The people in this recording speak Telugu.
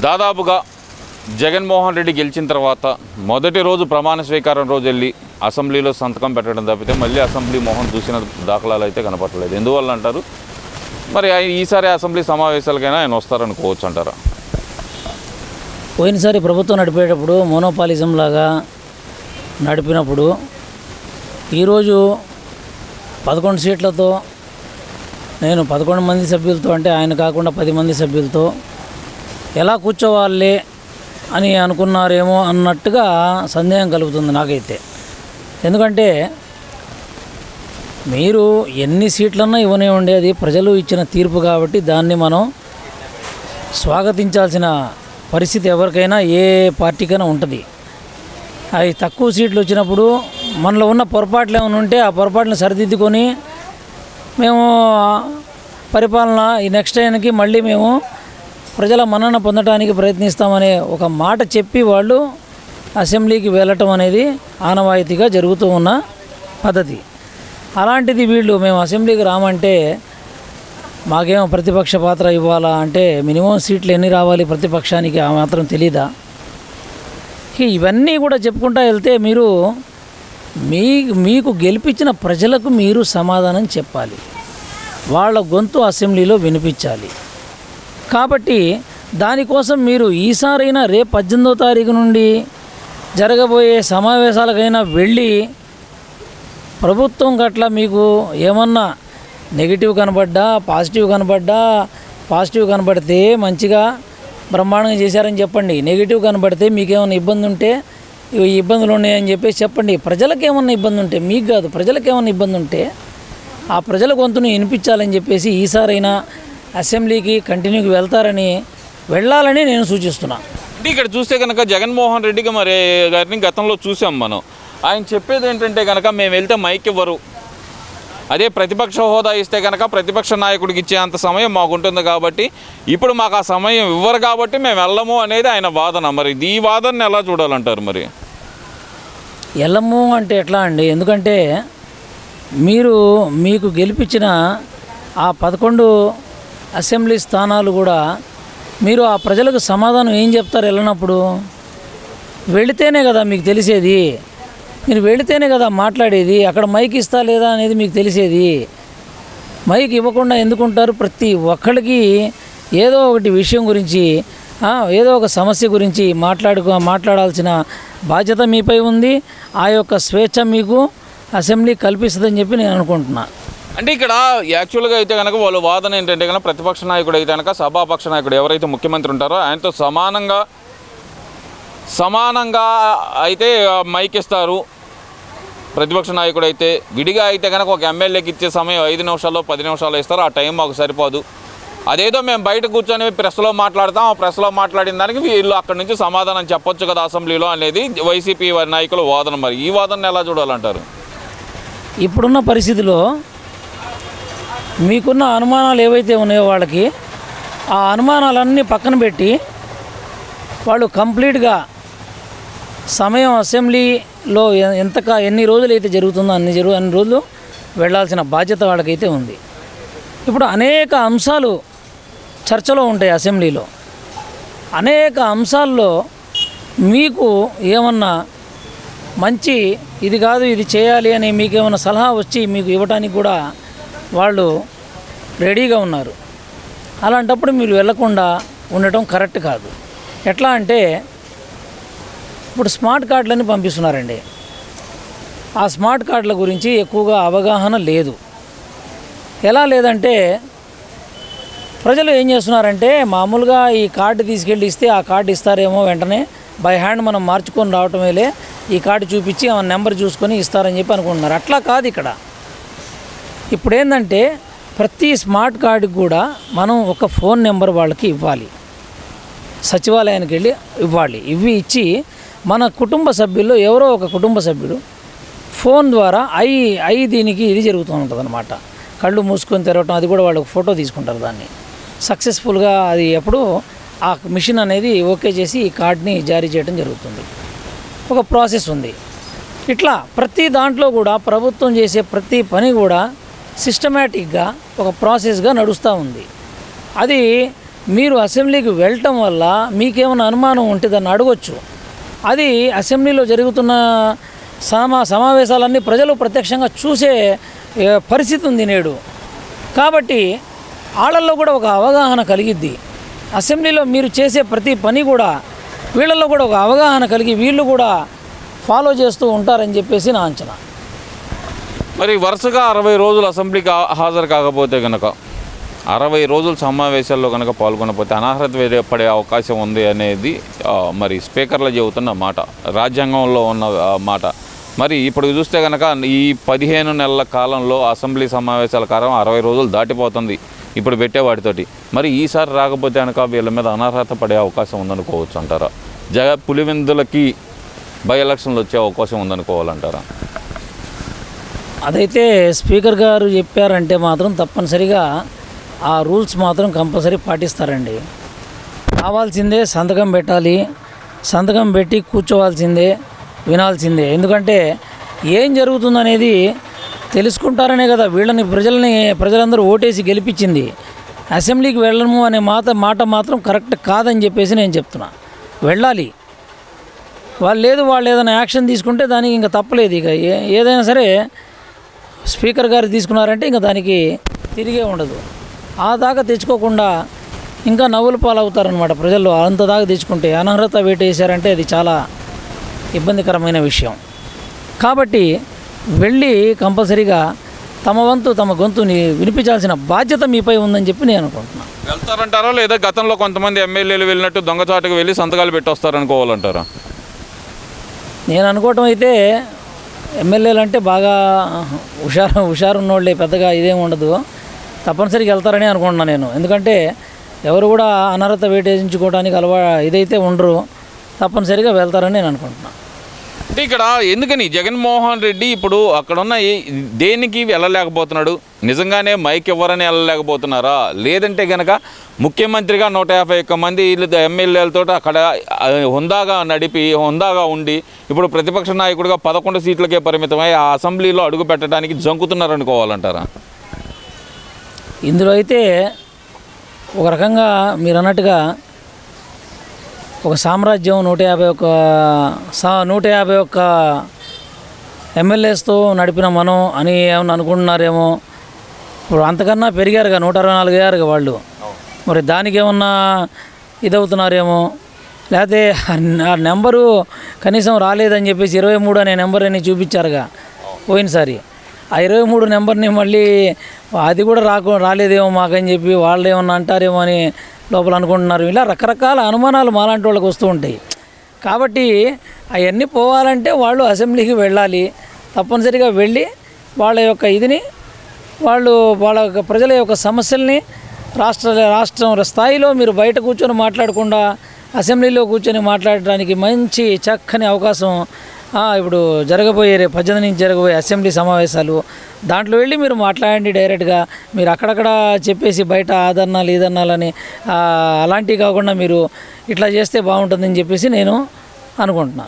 దాదాపుగా జగన్మోహన్ రెడ్డి గెలిచిన తర్వాత మొదటి రోజు ప్రమాణ స్వీకారం రోజు వెళ్ళి అసెంబ్లీలో సంతకం పెట్టడం తప్పితే మళ్ళీ అసెంబ్లీ మోహన్ చూసిన దాఖలాలు అయితే కనపడలేదు. ఎందువల్ల అంటారు? మరి ఈసారి అసెంబ్లీ సమావేశాలకైనా ఆయన వస్తారనుకోవచ్చు అంటారా? పోయినసారి ప్రభుత్వం నడిపేటప్పుడు మోనోపాలిజం లాగా నడిపినప్పుడు ఈరోజు 11 సీట్లతో నేను 11 మంది సభ్యులతో, అంటే ఆయన కాకుండా 10 మంది సభ్యులతో ఎలా కూర్చోవాలే అని అనుకున్నారేమో అన్నట్టుగా సందేహం కలుగుతుంది నాకైతే. ఎందుకంటే మీరు ఎన్ని సీట్లన్నా ఇవ్వనివ్వండి, అది ప్రజలు ఇచ్చిన తీర్పు కాబట్టి దాన్ని మనం స్వాగతించాల్సిన పరిస్థితి ఎవరికైనా ఏ పార్టీకైనా ఉంటుంది. అవి తక్కువ సీట్లు వచ్చినప్పుడు మనలో ఉన్న పొరపాట్లు ఏమైనా ఉంటే ఆ పొరపాట్లను సరిదిద్దుకొని మేము పరిపాలన ఈ నెక్స్ట్ టైంకి మళ్ళీ మేము ప్రజల మన్నన పొందడానికి ప్రయత్నిస్తామనే ఒక మాట చెప్పి వాళ్ళు అసెంబ్లీకి వెళ్ళటం అనేది ఆనవాయితీగా జరుగుతూ ఉన్న పద్ధతి. అలాంటిది వీళ్ళు మేము అసెంబ్లీకి రామంటే మాకేమో ప్రతిపక్ష పాత్ర ఇవ్వాలా అంటే మినిమం సీట్లు ఎన్ని రావాలి ప్రతిపక్షానికి ఆ మాత్రం తెలీదా? ఇవన్నీ కూడా చెప్పుకుంటూ వెళ్తే మీరు మీకు గెలిపించిన ప్రజలకు మీరు సమాధానం చెప్పాలి, వాళ్ళ గొంతు అసెంబ్లీలో వినిపించాలి. కాబట్టి దానికోసం మీరు ఈసారైనా రేపు 18వ తారీఖు నుండి జరగబోయే సమావేశాలకైనా వెళ్ళి ప్రభుత్వం గట్ల మీకు ఏమన్నా నెగిటివ్ కనబడ్డా పాజిటివ్ కనబడితే మంచిగా బ్రహ్మాండంగా చేశారని చెప్పండి. నెగిటివ్ కనబడితే మీకేమైనా ఇబ్బంది ఉంటే ఇబ్బందులు ఉన్నాయని చెప్పేసి చెప్పండి. ప్రజలకు ఏమన్నా ఇబ్బంది ఉంటే, మీకు కాదు ప్రజలకు ఏమన్నా ఇబ్బంది ఉంటే ఆ ప్రజల గొంతును వినిపించాలని చెప్పేసి ఈసారైనా అసెంబ్లీకి కంటిన్యూకి వెళ్ళాలని నేను సూచిస్తున్నా. అంటే ఇక్కడ చూస్తే కనుక జగన్మోహన్ రెడ్డికి మరి గారిని గతంలో చూసాం మనం. ఆయన చెప్పేది ఏంటంటే కనుక మేము వెళ్తే మైక్ ఇవ్వరు, అదే ప్రతిపక్ష హోదా ఇస్తే కనుక ప్రతిపక్ష నాయకుడికి ఇచ్చేంత సమయం మాకు ఉంటుంది కాబట్టి ఇప్పుడు మాకు ఆ సమయం ఇవ్వరు కాబట్టి మేము వెళ్ళము అనేది ఆయన వాదన. మరి ఈ వాదనని ఎలా చూడాలంటారు? మరి వెళ్ళము అంటే ఎట్లా అండి? ఎందుకంటే మీకు గెలిపించిన ఆ 11 అసెంబ్లీ స్థానాలు కూడా మీరు ఆ ప్రజలకు సమాధానం ఏం చెప్తారు వెళ్ళినప్పుడు? వెళితేనే కదా మీకు తెలిసేది, మీరు వెళితేనే కదా మాట్లాడేది. అక్కడ మైక్ ఇస్తా లేదా అనేది మీకు తెలిసేది. మైక్ ఇవ్వకుండా ఎందుకుంటారు? ప్రతి ఒక్కరికి ఏదో ఒకటి విషయం గురించి, ఏదో ఒక సమస్య గురించి మాట్లాడాల్సిన బాధ్యత మీపై ఉంది. ఆ యొక్క స్వేచ్ఛ మీకు అసెంబ్లీ కల్పిస్తుందని చెప్పి నేను అనుకుంటున్నా. అంటే ఇక్కడ యాక్చువల్గా అయితే కనుక వాళ్ళ వాదన ఏంటంటే కనుక ప్రతిపక్ష నాయకుడు అయితే కనుక సభాపక్ష నాయకుడు ఎవరైతే ముఖ్యమంత్రి ఉంటారో ఆయనతో సమానంగా అయితే మైక్ ఇస్తారు. ప్రతిపక్ష నాయకుడు అయితే విడిగా అయితే కనుక ఒక ఎమ్మెల్యేకి ఇచ్చే సమయం 5 నిమిషాలు 10 నిమిషాలు ఇస్తారు. ఆ టైం మాకు సరిపోదు. అదేదో మేము బయట కూర్చొని ప్రెస్లో మాట్లాడతాం, ఆ ప్రెస్లో మాట్లాడిన దానికి వీళ్ళు అక్కడి నుంచి సమాధానం చెప్పొచ్చు కదా అసెంబ్లీలో అనేది వైసీపీ నాయకుల వాదన. మరి ఈ వాదనను ఎలా చూడాలంటారు? ఇప్పుడున్న పరిస్థితిలో మీకున్న అనుమానాలు ఏవైతే ఉన్నాయో వాళ్ళకి ఆ అనుమానాలన్నీ పక్కన పెట్టి వాళ్ళు కంప్లీట్గా సమయం అసెంబ్లీలో ఎన్ని రోజులు అయితే జరుగుతుందో అన్ని రోజులు వెళ్ళాల్సిన బాధ్యత వాళ్ళకైతే ఉంది. ఇప్పుడు అనేక అంశాలు చర్చలో ఉంటాయి అసెంబ్లీలో. అనేక అంశాల్లో మీకు ఏమన్నా మంచి ఇది కాదు ఇది చేయాలి అని మీకు ఏమన్నా సలహా వచ్చి మీకు ఇవ్వడానికి కూడా వాళ్ళు రెడీగా ఉన్నారు. అలాంటప్పుడు మీరు వెళ్ళకుండా ఉండటం కరెక్ట్ కాదు. ఎట్లా అంటే ఇప్పుడు స్మార్ట్ కార్డులని పంపిస్తున్నారండి. ఆ స్మార్ట్ కార్డుల గురించి ఎక్కువగా అవగాహన లేదు. ఎలా లేదంటే ప్రజలు ఏం చేస్తున్నారంటే మామూలుగా ఈ కార్డు తీసుకెళ్ళి ఇస్తే ఆ కార్డు ఇస్తారేమో, వెంటనే బై హ్యాండ్ మనం మార్చుకొని రావటమేలే, ఈ కార్డు చూపించి ఆ నెంబర్ చూసుకొని ఇస్తారని చెప్పి అనుకుంటున్నారు. అట్లా కాదు. ఇక్కడ ఇప్పుడు ఏంటంటే ప్రతి స్మార్ట్ కార్డుకి కూడా మనం ఒక ఫోన్ నెంబర్ వాళ్ళకి ఇవ్వాలి, సచివాలయానికి వెళ్ళి ఇవ్వాలి. ఇచ్చి మన కుటుంబ సభ్యుల్లో ఎవరో ఒక కుటుంబ సభ్యుడు ఫోన్ ద్వారా దీనికి ఇది జరుగుతూ ఉంటుంది అన్నమాట. కళ్ళు మూసుకొని తెరవటం, అది కూడా వాళ్ళు ఫోటో తీసుకుంటారు. దాన్ని సక్సెస్ఫుల్గా అది ఎప్పుడు ఆ మిషన్ అనేది ఓకే చేసి ఈ కార్డ్ని జారీ చేయడం జరుగుతుంది. ఒక ప్రాసెస్ ఉంది. ఇట్లా ప్రతి దాంట్లో కూడా ప్రభుత్వం చేసే ప్రతి పని కూడా సిస్టమేటిక్గా ఒక ప్రాసెస్గా నడుస్తూ ఉంది. అది మీరు అసెంబ్లీకి వెళ్ళటం వల్ల మీకేమైనా అనుమానం ఉంటే దాన్ని అడగొచ్చు. అది అసెంబ్లీలో జరుగుతున్న సమావేశాలన్నీ ప్రజలు ప్రత్యక్షంగా చూసే పరిస్థితి ఉంది నేడు. కాబట్టి వాళ్ళల్లో కూడా ఒక అవగాహన కలిగిద్ది. అసెంబ్లీలో మీరు చేసే ప్రతి పని కూడా వీళ్ళల్లో కూడా ఒక అవగాహన కలిగి వీళ్ళు కూడా ఫాలో చేస్తూ ఉంటారని చెప్పేసి నా అంచనా. మరి వరుసగా 60 రోజులు అసెంబ్లీకి హాజరు కాకపోతే కనుక 60 రోజులు సమావేశాల్లో కనుక పాల్గొనకపోతే అనర్హత పడే అవకాశం ఉంది అనేది మరి స్పీకర్లు చెబుతున్న మాట, రాజ్యాంగంలో ఉన్న మాట. మరి ఇప్పుడు చూస్తే కనుక ఈ 15 నెలల కాలంలో అసెంబ్లీ సమావేశాల కాలం 60 రోజులు దాటిపోతుంది ఇప్పుడు పెట్టేవాటితోటి. మరి ఈసారి రాకపోతే కనుక వీళ్ళ మీద అనర్హత పడే అవకాశం ఉందనుకోవచ్చు అంటారా? పులివెందులకి బై ఎలక్షన్లు వచ్చే అవకాశం ఉందనుకోవాలంటారా? అదైతే స్పీకర్ గారు చెప్పారంటే మాత్రం తప్పనిసరిగా ఆ రూల్స్ మాత్రం కంపల్సరీ పాటిస్తారండి. రావాల్సిందే, సంతకం పెట్టాలి, సంతకం పెట్టి కూర్చోవాల్సిందే, వినాల్సిందే. ఎందుకంటే ఏం జరుగుతుందనేది తెలుసుకుంటారనే కదా వీళ్ళని ప్రజలందరూ ఓటేసి గెలిపించింది. అసెంబ్లీకి వెళ్ళము అనే మాట మాత్రం కరెక్ట్ కాదని చెప్పేసి నేను చెప్తున్నా. వెళ్ళాలి. వాళ్ళు ఏదైనా యాక్షన్ తీసుకుంటే దానికి ఇంకా తప్పలేదు. ఇక ఏదైనా సరే స్పీకర్ గారు తీసుకున్నారంటే ఇంకా దానికి తిరిగే ఉండదు. ఆ దాకా తెచ్చుకోకుండా ఇంకా నవ్వుల పాలవుతారనమాట ప్రజల్లో. అంత దాకా తెచ్చుకుంటే అనర్హత వేటు వేశారంటే అది చాలా ఇబ్బందికరమైన విషయం. కాబట్టి వెళ్ళి కంపల్సరీగా తమ వంతు తమ గొంతుని వినిపించాల్సిన బాధ్యత మీపై ఉందని చెప్పి నేను అనుకుంటున్నాను. వెళ్తారంటారా లేదా గతంలో కొంతమంది ఎమ్మెల్యేలు వెళ్ళినట్టు దొంగచాటుకు వెళ్ళి సంతకాలు పెట్టొస్తారనుకోవాలంటారా? నేను అనుకోవటం అయితే ఎమ్మెల్యేలు అంటే బాగా హుషారు ఉన్నోళ్ళే, పెద్దగా ఇదేం ఉండదు. తప్పనిసరిగా వెళ్తారని అనుకుంటున్నాను నేను. ఎందుకంటే ఎవరు కూడా అనర్హత వేటేయించుకోవడానికి ఇదైతే ఉండరు. తప్పనిసరిగా వెళ్తారని నేను అనుకుంటున్నాను. అంటే ఇక్కడ ఎందుకని జగన్మోహన్ రెడ్డి ఇప్పుడు అక్కడున్న దేనికి వెళ్ళలేకపోతున్నాడు? నిజంగానే మైక్ ఇవ్వరని వెళ్ళలేకపోతున్నారా? లేదంటే కనుక ముఖ్యమంత్రిగా 151 మంది ఎమ్మెల్యేలతో అక్కడ హుందాగా నడిపి హుందాగా ఉండి ఇప్పుడు ప్రతిపక్ష నాయకుడిగా 11 సీట్లకే పరిమితమై ఆ అసెంబ్లీలో అడుగు పెట్టడానికి జంకుతున్నారనుకోవాలంటారా? ఇందులో అయితే ఒక రకంగా మీరు అన్నట్టుగా ఒక సామ్రాజ్యం 151 ఎమ్మెల్యేస్తో నడిపిన మనం అని ఏమన్నా అనుకుంటున్నారేమో. ఇప్పుడు అంతకన్నా పెరిగారుగా, 164 అయ్యారుగా వాళ్ళు. మరి దానికి ఏమన్నా ఇదవుతున్నారేమో. లేకపోతే ఆ నెంబరు కనీసం రాలేదని చెప్పేసి 23 అనే నెంబర్ అని చూపించారుగా పోయినసారి. ఆ 23 నెంబర్ని మళ్ళీ అది కూడా రాలేదేమో మాకని చెప్పి వాళ్ళు ఏమన్నా అంటారేమో అని లోపల అనుకుంటున్నారు. ఇలా రకరకాల అనుమానాలు మాలాంటి వాళ్ళకి వస్తూ ఉంటాయి. కాబట్టి అవన్నీ పోవాలంటే వాళ్ళు అసెంబ్లీకి వెళ్ళాలి. తప్పనిసరిగా వెళ్ళి వాళ్ళ యొక్క ఇదిని వాళ్ళ ప్రజల యొక్క సమస్యల్ని రాష్ట్రం స్థాయిలో మీరు బయట కూర్చొని మాట్లాడకుండా అసెంబ్లీలో కూర్చొని మాట్లాడడానికి మంచి చక్కని అవకాశం ఇప్పుడు 18 నుంచి జరగబోయే అసెంబ్లీ సమావేశాలు. దాంట్లో వెళ్ళి మీరు మాట్లాడండి డైరెక్ట్గా. మీరు అక్కడక్కడ చెప్పేసి బయట ఆదరణాలు ఈదరణాలని అలాంటివి కాకుండా మీరు ఇట్లా చేస్తే బాగుంటుందని చెప్పేసి నేను అనుకుంటున్నాను.